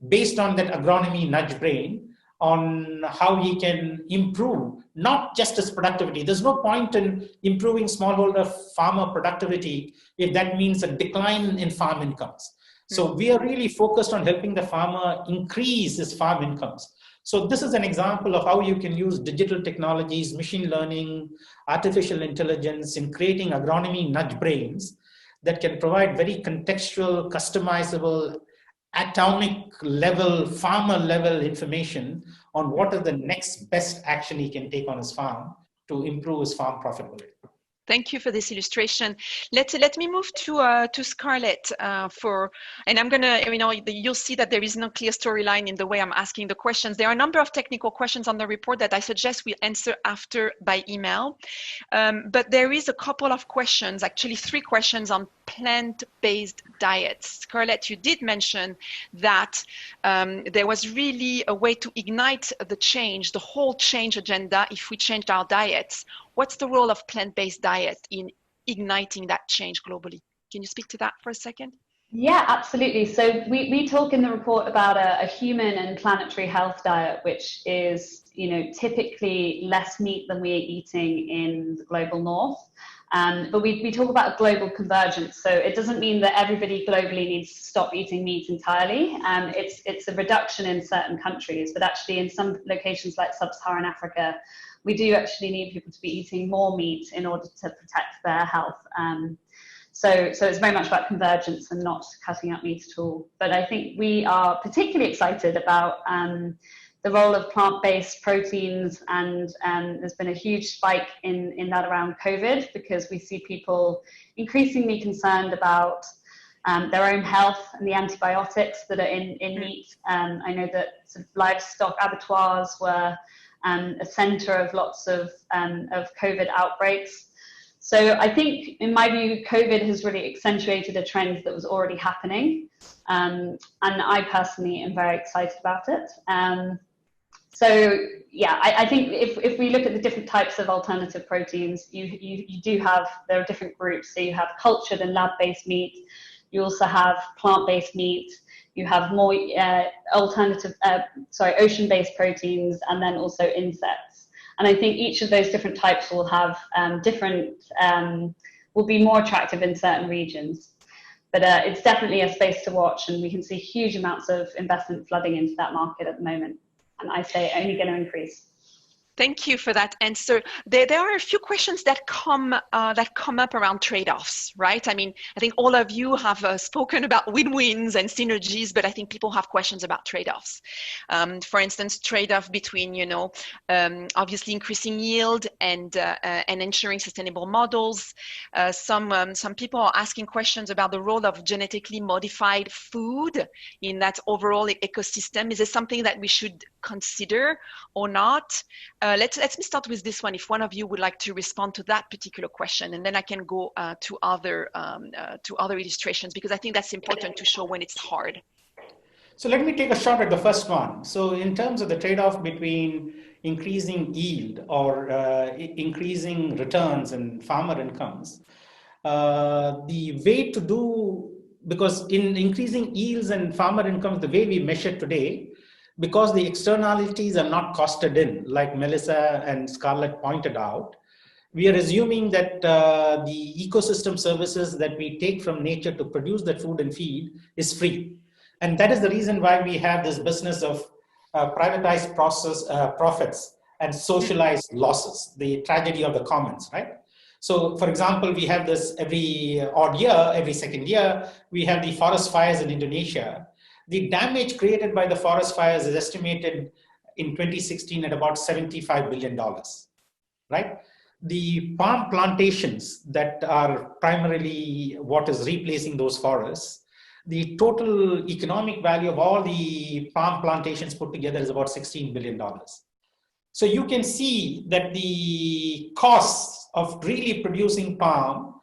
based on that agronomy nudge brain on how he can improve not just his productivity. There's no point in improving smallholder farmer productivity if that means a decline in farm incomes. So we are really focused on helping the farmer increase his farm incomes. So this is an example of how you can use digital technologies, machine learning, artificial intelligence in creating agronomy nudge brains that can provide very contextual, customizable, atomic level, farmer level information on what is the next best action he can take on his farm to improve his farm profitability. Thank you for this illustration. Let me move to Scarlett and I'm gonna, you'll see that there is no clear storyline in the way I'm asking the questions. There are a number of technical questions on the report that I suggest we answer after by email. But there is a couple of questions, actually 3 questions on plant-based diets. Scarlett, you did mention that there was really a way to ignite the change, the whole change agenda if we changed our diets. What's the role of plant-based diet in igniting that change globally? Can you speak to that for a second? Yeah, absolutely. So we talk in the report about a human and planetary health diet, which is, typically less meat than we're eating in the global north. But we talk about global convergence. So it doesn't mean that everybody globally needs to stop eating meat entirely. It's a reduction in certain countries, but actually in some locations like sub-Saharan Africa, we do actually need people to be eating more meat in order to protect their health. So it's very much about convergence and not cutting out meat at all. But I think we are particularly excited about the role of plant-based proteins, and there's been a huge spike in that around COVID because we see people increasingly concerned about their own health and the antibiotics that are in meat. I know that sort of livestock abattoirs were a center of lots of COVID outbreaks. So I think, in my view, COVID has really accentuated a trend that was already happening. And I personally am very excited about it. So yeah, I think if we look at the different types of alternative proteins, you do have, there are different groups. So you have cultured and lab-based meat. You also have plant-based meat. You have more ocean-based proteins, and then also insects. And I think each of those different types will have will be more attractive in certain regions. But it's definitely a space to watch, and we can see huge amounts of investment flooding into that market at the moment. And I say only going to increase. Thank you for that answer. There are a few questions that come up around trade-offs, right? I mean, I think all of you have spoken about win-wins and synergies, but I think people have questions about trade-offs. For instance, trade-off between, obviously increasing yield and ensuring sustainable models. Some people are asking questions about the role of genetically modified food in that overall ecosystem. Is this something that we should consider or not? Let me start with this one. If one of you would like to respond to that particular question, and then I can go to other illustrations, because I think that's important to show when it's hard. So let me take a shot at the first one. So in terms of the trade-off between increasing yield or increasing returns and farmer incomes, the way to do because in increasing yields and farmer incomes, the way we measure today, because the externalities are not costed in, like Melissa and Scarlett pointed out, we are assuming that the ecosystem services that we take from nature to produce that food and feed is free. And that is the reason why we have this business of privatized profits and socialized losses, the tragedy of the commons, right? So, for example, we have this every odd year, every second year, we have the forest fires in Indonesia. The damage created by the forest fires is estimated in 2016 at about $75 billion, right? The palm plantations that are primarily what is replacing those forests, the total economic value of all the palm plantations put together is about $16 billion. So you can see that the costs of really producing palm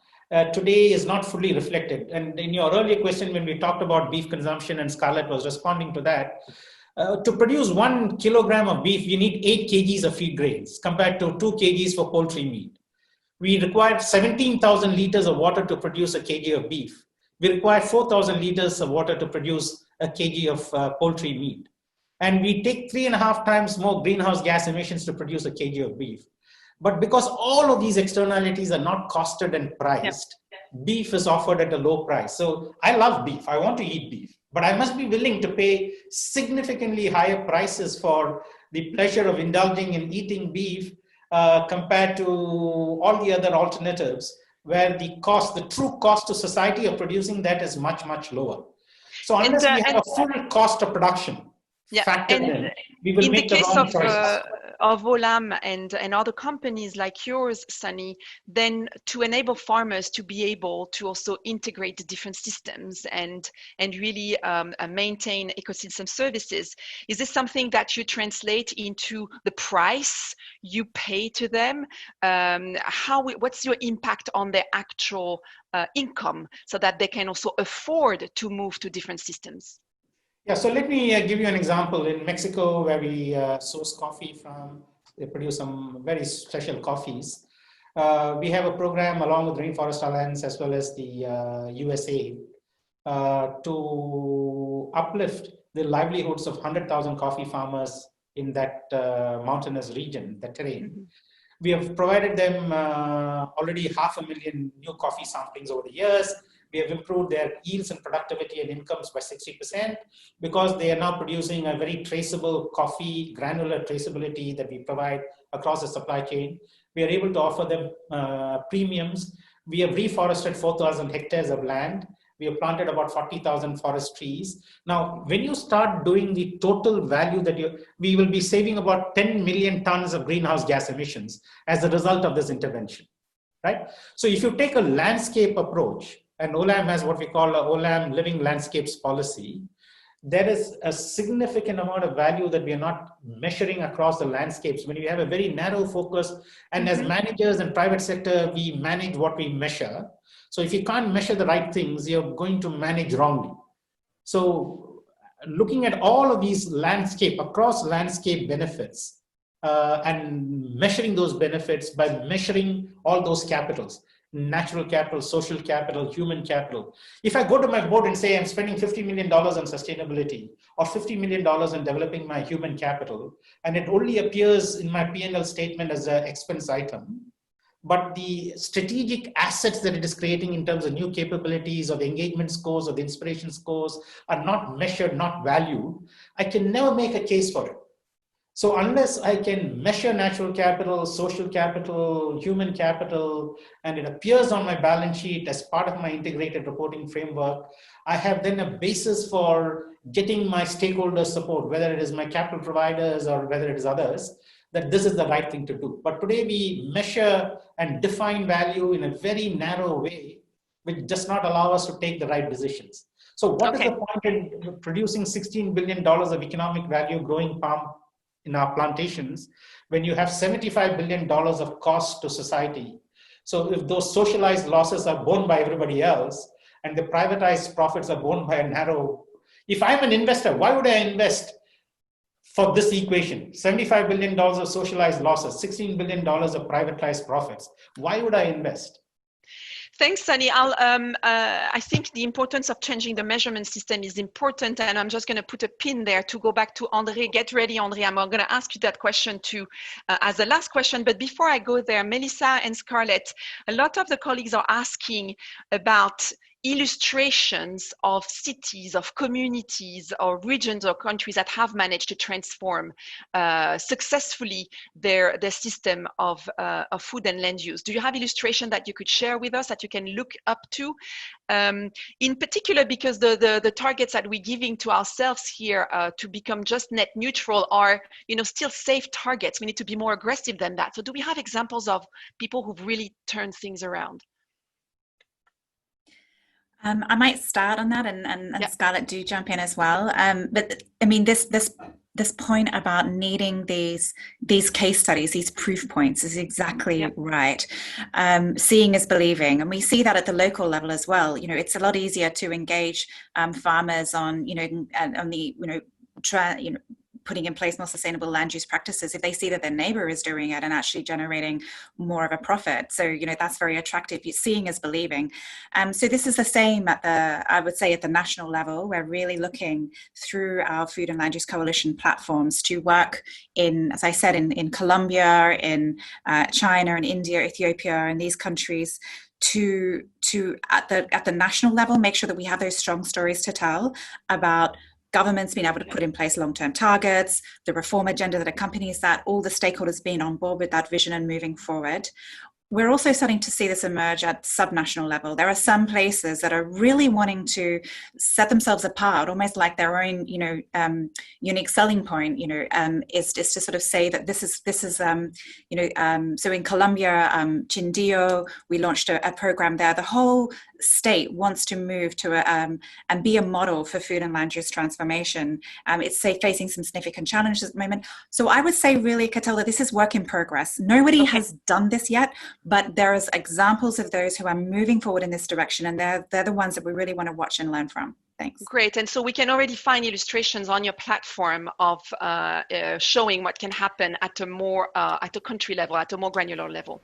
today is not fully reflected. And in your earlier question, when we talked about beef consumption, and Scarlett was responding to that, to produce 1 kilogram of beef, you need 8 kgs of feed grains compared to 2 kgs for poultry meat. We require 17,000 liters of water to produce a kg of beef. We require 4,000 liters of water to produce a kg of poultry meat. And we take 3.5 times more greenhouse gas emissions to produce a kg of beef. But because all of these externalities are not costed and priced, beef is offered at a low price. So I love beef. I want to eat beef. But I must be willing to pay significantly higher prices for the pleasure of indulging in eating beef compared to all the other alternatives, where the cost, the true cost to society of producing that is much, much lower. So unless we have a full cost of production factored in, we will make the wrong choices. Of Olam and other companies like yours, Sunny, then to enable farmers to be able to also integrate the different systems and really maintain ecosystem services, is this something that you translate into the price you pay to them? What's your impact on their actual income so that they can also afford to move to different systems? Yeah, so let me give you an example. In Mexico, where we source coffee from, they produce some very special coffees. We have a program along with Rainforest Alliance as well as the USA to uplift the livelihoods of 100,000 coffee farmers in that mountainous region, the terrain. Mm-hmm. We have provided them already 500,000 new coffee samplings over the years. We have improved their yields and productivity and incomes by 60% because they are now producing a very traceable coffee, granular traceability that we provide across the supply chain. We are able to offer them premiums. We have reforested 4,000 hectares of land. We have planted about 40,000 forest trees. Now, when you start doing the total value that we will be saving about 10 million tons of greenhouse gas emissions as a result of this intervention, right? So if you take a landscape approach, and Olam has what we call a Olam Living Landscapes policy, there is a significant amount of value that we are not measuring across the landscapes when we have a very narrow focus. And as managers and private sector, we manage what we measure. So if you can't measure the right things, you're going to manage wrongly. So looking at all of these across landscape benefits and measuring those benefits by measuring all those capitals, natural capital, social capital, human capital. If I go to my board and say I'm spending $50 million on sustainability or $50 million in developing my human capital, and it only appears in my P&L statement as an expense item, but the strategic assets that it is creating in terms of new capabilities or the engagement scores or the inspiration scores are not measured, not valued, I can never make a case for it. So unless I can measure natural capital, social capital, human capital, and it appears on my balance sheet as part of my integrated reporting framework, I have then a basis for getting my stakeholder support, whether it is my capital providers or whether it is others, that this is the right thing to do. But today we measure and define value in a very narrow way, which does not allow us to take the right decisions. So what is the point in producing $16 billion of economic value growing palm in our plantations when you have $75 billion of cost to society? So if those socialized losses are borne by everybody else and the privatized profits are borne by a narrow, if I'm an investor, why would I invest for this equation? $75 billion of socialized losses, $16 billion of privatized profits. Why would I invest? Thanks, Sunny. I think the importance of changing the measurement system is important, and I'm just going to put a pin there to go back to André. Get ready, André. I'm going to ask you that question too as the last question. But before I go there, Melissa and Scarlett, a lot of the colleagues are asking about illustrations of cities, of communities, or regions or countries that have managed to transform successfully their system of food and land use. Do you have illustration that you could share with us that you can look up to? In particular, because the targets that we're giving to ourselves here to become just net neutral are, still safe targets. We need to be more aggressive than that. So do we have examples of people who've really turned things around? I might start on that, and Yep. Scarlett, do jump in as well. But I mean, this point about needing these case studies, these proof points, is exactly Yep. right. Seeing is believing, and we see that at the local level as well. It's a lot easier to engage farmers on putting in place more sustainable land use practices if they see that their neighbor is doing it and actually generating more of a profit. So, that's very attractive. Seeing is believing. So this is the same I would say at the national level. We're really looking through our Food and Land Use Coalition platforms to work in, as I said, in Colombia, in China and India, Ethiopia, and these countries to at the national level, make sure that we have those strong stories to tell about governments being able to put in place long-term targets, the reform agenda that accompanies that, all the stakeholders being on board with that vision and moving forward. We're also starting to see this emerge at subnational level. There are some places that are really wanting to set themselves apart, almost like their own, unique selling point. Is to sort of say that this is. So in Colombia, Chindío, we launched a program there. The whole state wants to move to and be a model for food and land use transformation. It's facing some significant challenges at the moment. So I would say, really, Katella, this is work in progress. Nobody has done this yet. But there's examples of those who are moving forward in this direction, and they're the ones that we really want to watch and learn from. Thanks. Great. And so we can already find illustrations on your platform of showing what can happen at a more at a country level, at a more granular level.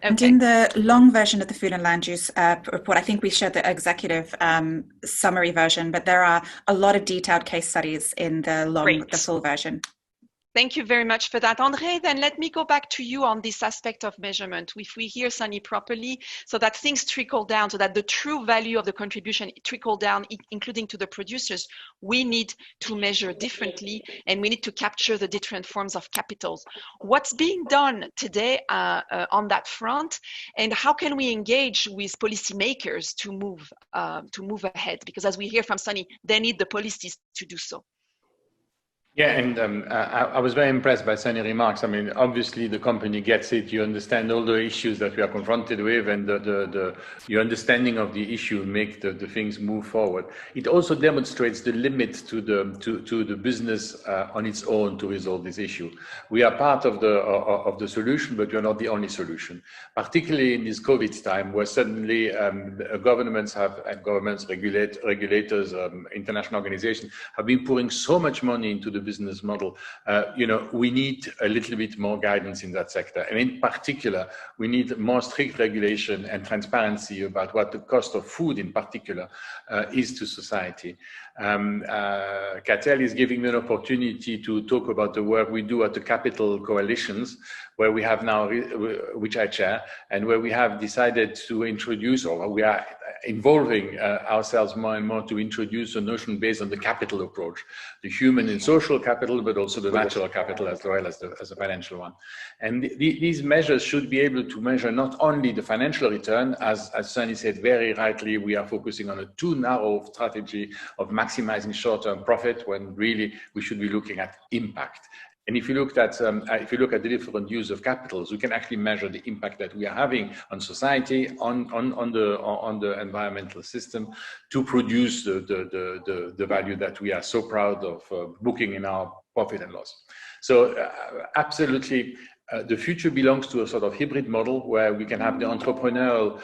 Okay. And in the long version of the Food and Land Use report, I think we shared the executive summary version, but there are a lot of detailed case studies in the full version. Thank you very much for that. André, then let me go back to you on this aspect of measurement. If we hear Sunny properly, so that things trickle down, so that the true value of the contribution trickle down, including to the producers, we need to measure differently, and we need to capture the different forms of capitals. What's being done today on that front, and how can we engage with policymakers to move ahead? Because as we hear from Sunny, they need the policies to do so. Yeah, and I was very impressed by Sunny's remarks. I mean, obviously the company gets it. You understand all the issues that we are confronted with, and your understanding of the issue make the things move forward. It also demonstrates the limit to the business on its own to resolve this issue. We are part of the solution, but we are not the only solution. Particularly in this COVID time, where suddenly governments, regulators, international organizations have been pouring so much money into the business model. We need a little bit more guidance in that sector. And in particular, we need more strict regulation and transparency about what the cost of food in particular is to society. Catel is giving me an opportunity to talk about the work we do at the capital coalitions, where we have now, which I chair, and where we have decided to introduce, or we are involving ourselves more and more to introduce a notion based on the capital approach, the human and social capital, but also the natural capital as well as the financial one. And these measures should be able to measure not only the financial return, as Sunny said very rightly, we are focusing on a too narrow strategy of maximizing short-term profit, when really we should be looking at impact. And if you look at the different use of capitals, we can actually measure the impact that we are having on society, on the environmental system, to produce the value that we are so proud of booking in our profit and loss. So absolutely, the future belongs to a sort of hybrid model where we can have the entrepreneurial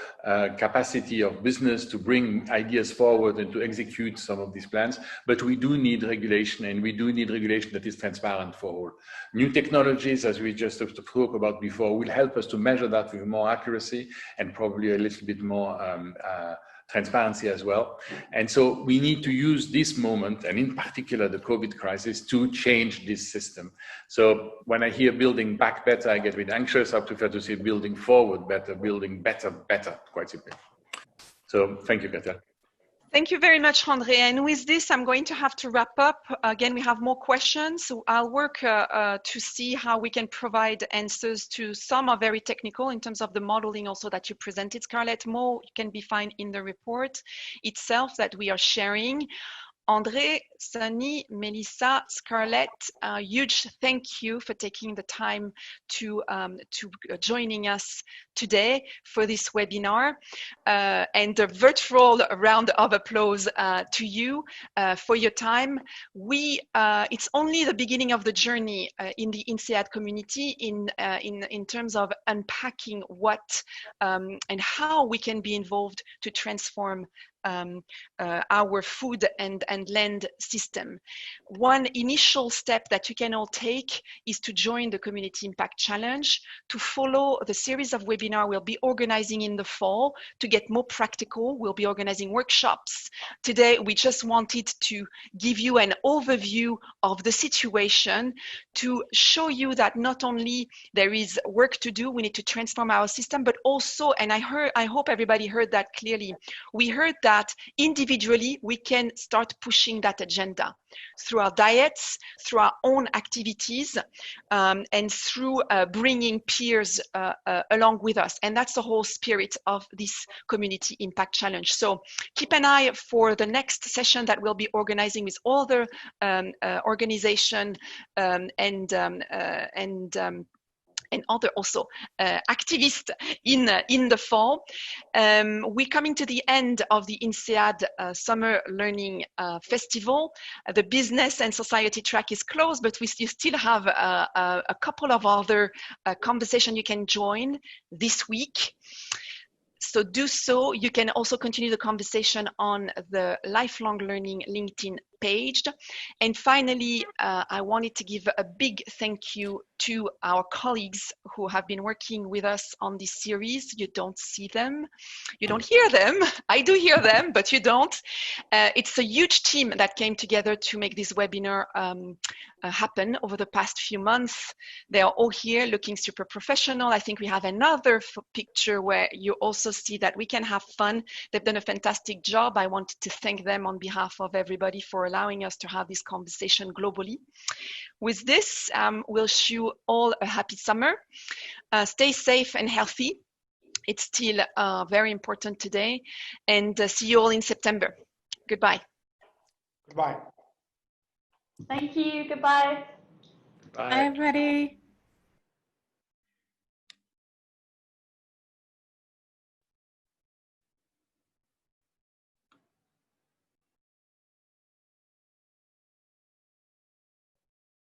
capacity of business to bring ideas forward and to execute some of these plans. But we do need regulation, and we do need regulation that is transparent for all. New technologies, as we just spoke about before, will help us to measure that with more accuracy and probably a little bit more transparency as well. And so we need to use this moment, and in particular the COVID crisis, to change this system. So when I hear building back better, I get a bit anxious. I prefer to say building forward better, building better, quite simply. So thank you, Katia. Thank you very much, André. And with this, I'm going to have to wrap up. Again, we have more questions. So I'll work to see how we can provide answers to some are very technical in terms of the modeling also that you presented, Scarlett. More can be found in the report itself that we are sharing. André, Sunny, Melissa, Scarlett, huge thank you for taking the time to joining us today for this webinar, and a virtual round of applause to you for your time. It's only the beginning of the journey in the INSEAD community in terms of unpacking what and how we can be involved to transform our food and land system. One initial step that you can all take is to join the Community Impact Challenge, to follow the series of webinars we'll be organizing in the fall. To get more practical, we'll be organizing workshops. Today, we just wanted to give you an overview of the situation, to show you that not only there is work to do, we need to transform our system, but also, and I hope everybody heard that clearly, we heard that individually we can start pushing that agenda through our diets, through our own activities, and through bringing peers along with us. And that's the whole spirit of this Community Impact Challenge. So keep an eye for the next session that we'll be organizing with all the organization and other also activists in the fall. We're coming to the end of the INSEAD Summer Learning Festival. The business and society track is closed, but you still have a couple of other conversations you can join this week. So do so. You can also continue the conversation on the Lifelong Learning LinkedIn page. And finally, I wanted to give a big thank you to our colleagues who have been working with us on this series. You don't see them, you don't hear them. I do hear them, but you don't. It's a huge team that came together to make this webinar happen over the past few months. They are all here looking super professional. I think we have another picture where you also see that we can have fun. They've done a fantastic job. I wanted to thank them on behalf of everybody for allowing us to have this conversation globally. With this, we'll wish you all a happy summer. Stay safe and healthy. It's still very important today. And see you all in September. Goodbye. Goodbye. Thank you. Goodbye. Bye. Bye, everybody.